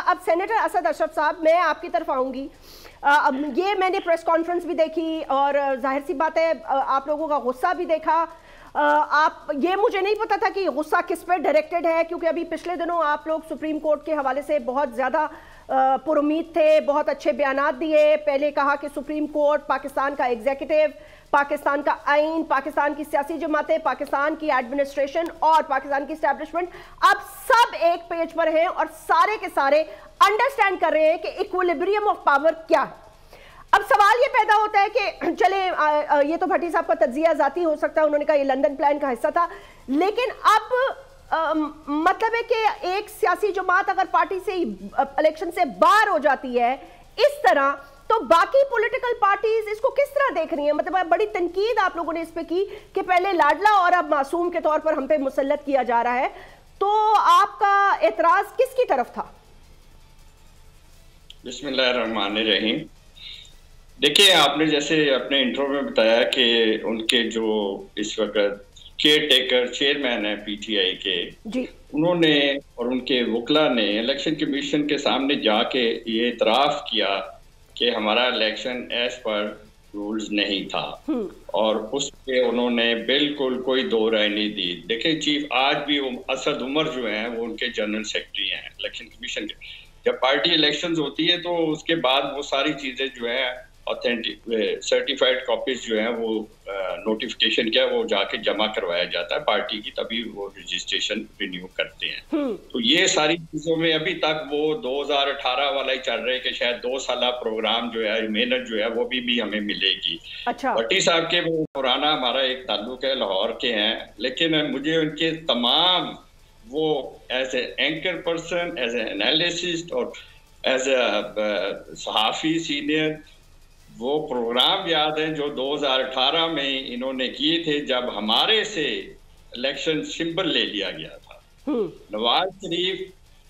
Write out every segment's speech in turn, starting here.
अब सेनेटर असद अशरफ साहब, मैं आपकी तरफ आऊंगी। अब ये मैंने प्रेस कॉन्फ्रेंस भी देखी और जाहिर सी बात है आप लोगों का गुस्सा भी देखा। आप ये मुझे नहीं पता था कि गुस्सा किस पे डायरेक्टेड है, क्योंकि अभी पिछले दिनों आप लोग सुप्रीम कोर्ट के हवाले से बहुत ज़्यादा पुरुमीद थे, बहुत अच्छे बयानात दिए। पहले कहा कि सुप्रीम कोर्ट पाकिस्तान का एग्जीक्यूटिव, पाकिस्तान का आइन, पाकिस्तान की सियासी जमातें, पाकिस्तान की एडमिनिस्ट्रेशन और पाकिस्तान की एस्टैब्लिशमेंट अब सब एक पेज पर हैं और सारे के सारे अंडरस्टैंड कर रहे हैं कि इक्विलिब्रियम ऑफ पावर क्या है। अब सवाल ये पैदा होता है कि चले ये तो भट्टी साहब का तज्जिया जाती हो सकता है, उन्होंने कहा ये लंदन प्लान का हिस्सा था, लेकिन अब मतलब है कि एक सियासी जमात अगर पार्टी से इलेक्शन से बाहर हो जाती है इस तरह, तो बाकी पॉलिटिकल पार्टीज इसको किस तरह देख रही हैं? मतलब बड़ी तनकीद आप लोगों ने इस पे की कि पहले लाडला और अब मासूम के तौर पर हम पे मुसल्लत किया जा रहा है, तो आपका एतराज किसकी तरफ था? बिस्मिल्लाहिर्रहमानिर्रहीम। देखिए, आपने जैसे अपने इंट्रो में बताया कि उनके जो इस वक्त केयर टेकर चेयरमैन है पीटीआई के जी, उन्होंने और उनके वकला ने इलेक्शन कमीशन के सामने जाके ये इतराफ़ किया कि हमारा इलेक्शन एज पर रूल्स नहीं था और उस पे उन्होंने बिल्कुल कोई दो राय नहीं दी। देखिए चीफ, आज भी असद उमर जो हैं वो उनके जनरल सेक्रेटरी हैं इलेक्शन कमीशन के। जब पार्टी इलेक्शंस होती है तो उसके बाद वो सारी चीज़ें जो है ऑथेंटिक सर्टिफाइड कॉपीज जो है वो नोटिफिकेशन क्या वो जाके जमा करवाया जाता है पार्टी की, तभी वो रजिस्ट्रेशन रिन्यू करते हैं। तो ये सारी चीजों में अभी तक वो 2018 वाला ही चल रहा है कि शायद 2 साल प्रोग्राम जो है मेहनत जो है वो भी हमें मिलेगी। अच्छा, भट्टी साहब के वो पुराना हमारा एक ताल्लुक है, लाहौर के हैं, लेकिन मुझे उनके तमाम वो as a anchor person, as a analyst और एज ए सहाफ़ी सीनियर वो प्रोग्राम याद है जो 2018 में इन्होंने किए थे जब हमारे से इलेक्शन सिंबल ले लिया गया था। नवाज शरीफ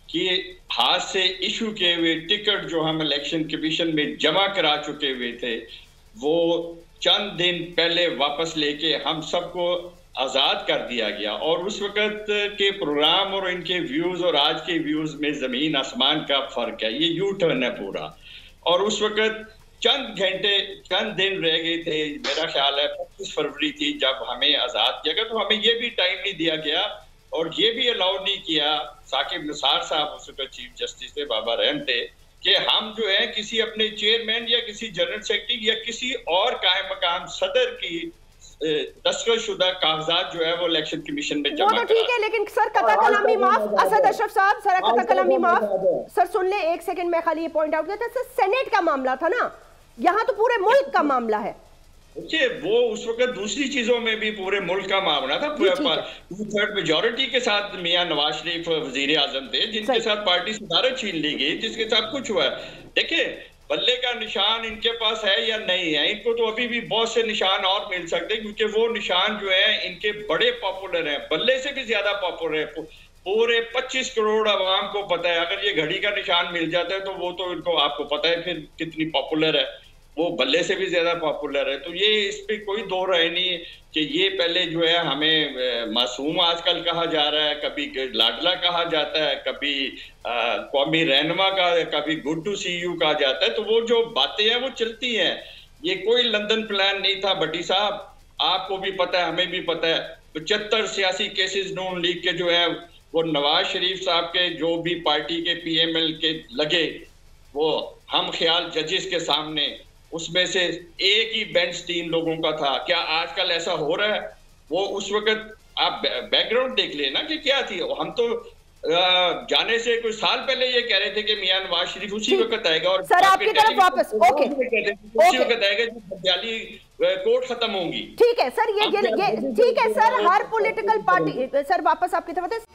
के हाथ से इशू किए हुए टिकट जो हम इलेक्शन कमीशन में जमा करा चुके हुए थे वो चंद दिन पहले वापस लेके हम सबको आज़ाद कर दिया गया। और उस वक्त के प्रोग्राम और इनके व्यूज़ और आज के व्यूज़ में ज़मीन आसमान का फ़र्क है, ये यू टर्न है पूरा। और उस वक्त चंद घंटे चंद दिन रह गए थे, मेरा ख्याल है 25 फरवरी थी जब हमें आज़ाद किया गया, तो हमें ये भी टाइम नहीं दिया गया और ये भी अलाउ नहीं किया साकिब निसार साहब उस वक्त चीफ जस्टिस थे, बाबा रहम थे, कि हम जो है किसी अपने चेयरमैन या किसी जनरल सेक्रेटरी या किसी और कायम मकाम सदर की दस्तखतशुदा कागजात जो है वो इलेक्शन कमीशन में जमा। वो तो ठीक है, लेकिन सर कता कलामी माफ, असद अशरफ साहब सर कता कलामी माफ, सर सुन ले एक सेकंड, मैं खाली ये पॉइंट आउट किया था, सर सेनेट का मामला था ना, यहाँ तो पूरे मुल्क का मामला है। देखिए वो उस वक्त दूसरी चीजों में भी पूरे मुल्क का मामला था, 2/3 मेजोरिटी के साथ मियां नवाज शरीफ वजीर आजम थे जिनके साथ पार्टी सदारत छीन ली गई, जिसके साथ कुछ हुआ। देखिए बल्ले का निशान इनके पास है या नहीं है, इनको तो अभी भी बहुत से निशान और मिल सकते हैं क्योंकि वो निशान जो है इनके बड़े पॉपुलर हैं, बल्ले से भी ज्यादा पॉपुलर है। पूरे 25 करोड़ आवाम को पता है अगर ये घड़ी का निशान मिल जाता है तो वो तो इनको आपको पता है फिर कितनी पॉपुलर है, वो बल्ले से भी ज्यादा पॉपुलर है। तो ये इस पे कोई दो राय नहीं कि ये पहले जो है हमें मासूम आजकल कहा जा रहा है, कभी लाडला कहा जाता है, कभी कौमी रहनुमा का, कभी गुड टू सी यू कहा जाता है, तो वो जो बातें हैं वो चलती हैं। ये कोई लंदन प्लान नहीं था भट्टी साहब, आपको भी पता है हमें भी पता है। 75 सियासी केसेस नून लीग के जो है वो नवाज शरीफ साहब के जो भी पार्टी के PML के लगे वो हम ख्याल जजेस के सामने, उसमें से एक ही बेंच 3 लोगों का था। क्या आजकल ऐसा हो रहा है? वो उस वक्त आप बैकग्राउंड देख लेना कि क्या थी। हम तो जाने से कुछ साल पहले ये कह रहे थे कि मियां नवाज शरीफ उसी वक्त आएगा और सर आपकी तरफ वापस ओके उसी वक्त आएगा जब बदयाली कोर्ट खत्म होंगी। ठीक है सर, ये ठीक है सर, हर पॉलिटिकल पार्टी सर वापस आपकी तरफ।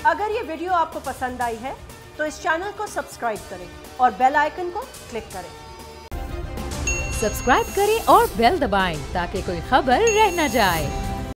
अगर ये वीडियो आपको पसंद आई है तो इस चैनल को सब्सक्राइब करें और बेल आइकन को क्लिक करें। सब्सक्राइब करें और बेल दबाएं ताकि कोई खबर रह न जाए।